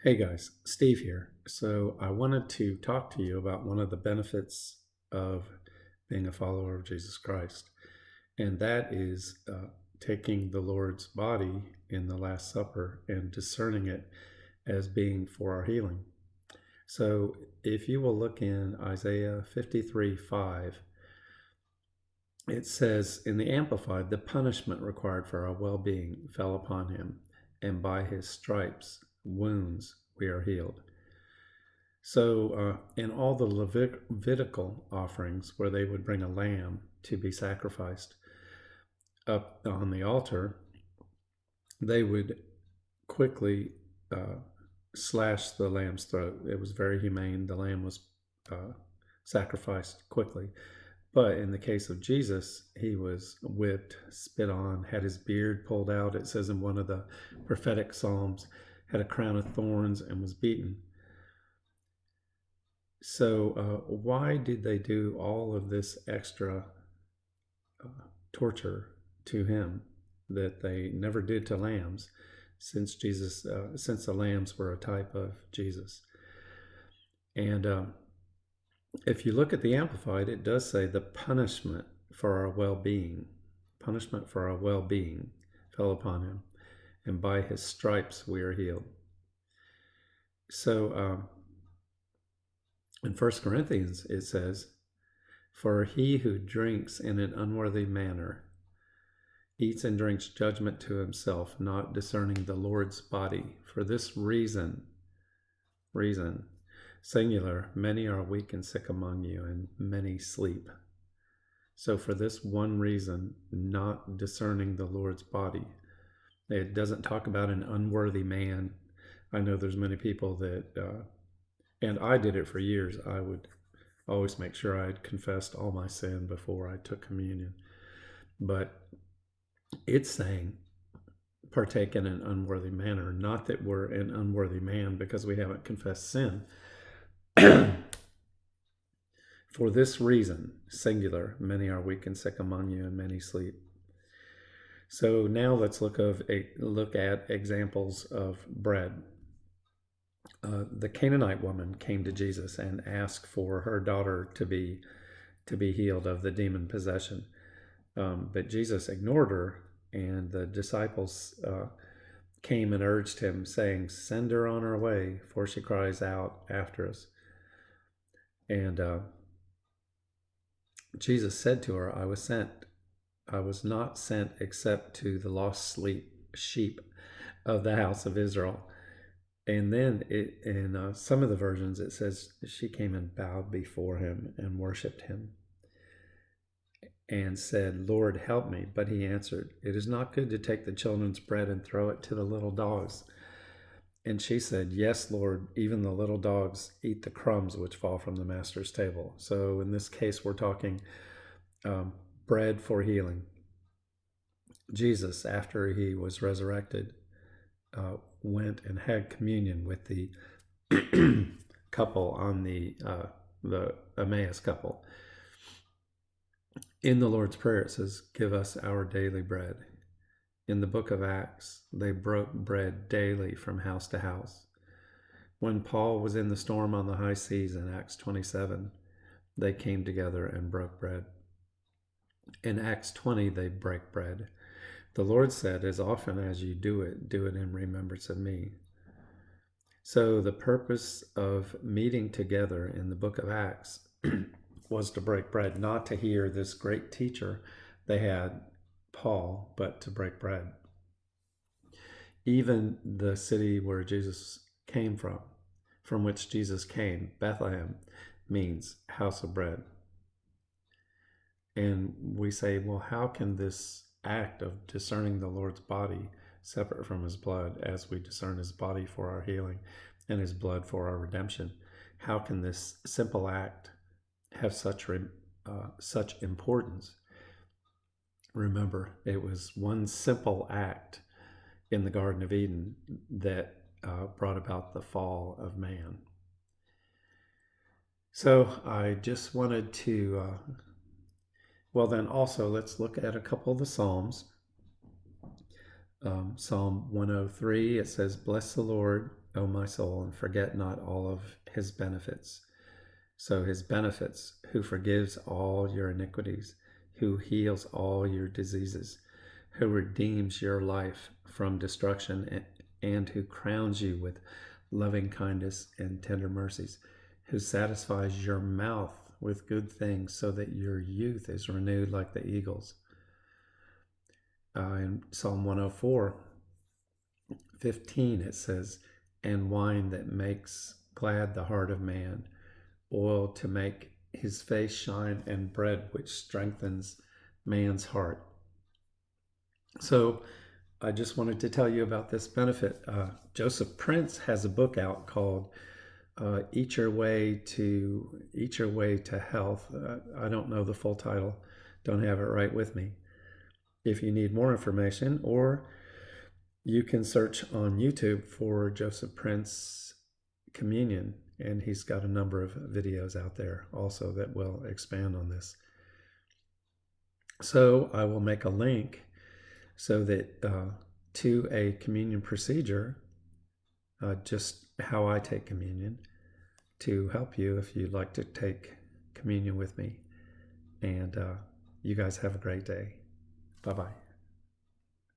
Hey guys, Steve here. So I wanted to talk to you about one of the benefits of being a follower of Jesus Christ, and that is taking the Lord's body in the Last Supper and discerning it as being for our healing. So if you will look in Isaiah 53:5, it says in the Amplified, the punishment required for our well being fell upon him, and by his stripes, wounds, we are healed. So, in all the Levitical offerings, where they would bring a lamb to be sacrificed up on the altar, they would quickly slash the lamb's throat. It was very humane. The lamb was sacrificed quickly. But in the case of Jesus, he was whipped, spit on, had his beard pulled out. It says in one of the prophetic Psalms, had a crown of thorns and was beaten. So, why did they do all of this extra torture to him that they never did to lambs, since since the lambs were a type of Jesus? And if you look at the Amplified, it does say the punishment for our well-being fell upon him, and by his stripes we are healed. So, in 1 Corinthians, it says, for he who drinks in an unworthy manner eats and drinks judgment to himself, not discerning the Lord's body. For this reason, singular, many are weak and sick among you, and many sleep. So for this one reason, not discerning the Lord's body. It doesn't talk about an unworthy man. I know there's many people that, and I did it for years. I would always make sure I had confessed all my sin before I took communion. But it's saying partake in an unworthy manner, not that we're an unworthy man because we haven't confessed sin. For this reason, singular, many are weak and sick among you, and many sleep. So now let's look at examples of bread. The Canaanite woman came to Jesus and asked for her daughter to be healed of the demon possession, but Jesus ignored her, and the disciples came and urged him, saying, "Send her on her way, for she cries out after us." And Jesus said to her, I was not sent except to the lost sheep of the house of Israel." And then in some of the versions, it says she came and bowed before him and worshiped him and said, "Lord, help me." But he answered, "It is not good to take the children's bread and throw it to the little dogs." And she said, "Yes, Lord, even the little dogs eat the crumbs which fall from the master's table." So in this case, we're talking bread for healing. Jesus, after he was resurrected, went and had communion with the couple on the Emmaus couple. In the Lord's Prayer, it says, "Give us our daily bread." In the book of Acts, they broke bread daily from house to house. When Paul was in the storm on the high seas in Acts 27, they came together and broke bread. In Acts 20, they break bread. The Lord said, "As often as you do it in remembrance of me." So the purpose of meeting together in the book of Acts was to break bread, not to hear this great teacher they had, Paul, but to break bread. Even the city where Jesus came from which Jesus came, Bethlehem, means house of bread. And we say, well, how can this act of discerning the Lord's body separate from his blood, as we discern his body for our healing and his blood for our redemption, how can this simple act have such importance? Remember, it was one simple act in the Garden of Eden that brought about the fall of man. So I just wanted to, well then also let's look at a couple of the Psalms. Psalm 103, it says, "Bless the Lord, O my soul, and forget not all of his benefits. So his benefits, who forgives all your iniquities, who heals all your diseases, who redeems your life from destruction, and who crowns you with loving kindness and tender mercies, who satisfies your mouth with good things so that your youth is renewed like the eagles. In Psalm 104:15, it says, and wine that makes glad the heart of man, oil to make his face shine, and bread which strengthens man's heart. So I just wanted to tell you about this benefit. Joseph Prince has a book out called Eat Your Way to Health. I don't know the full title, don't have it right with me. If you need more information, or you can search on YouTube for Joseph Prince Communion, and he's got a number of videos out there also that will expand on this. So I will make a link so that to a communion procedure, just how I take communion, to help you if you'd like to take communion with me. And you guys have a great day. Bye-bye.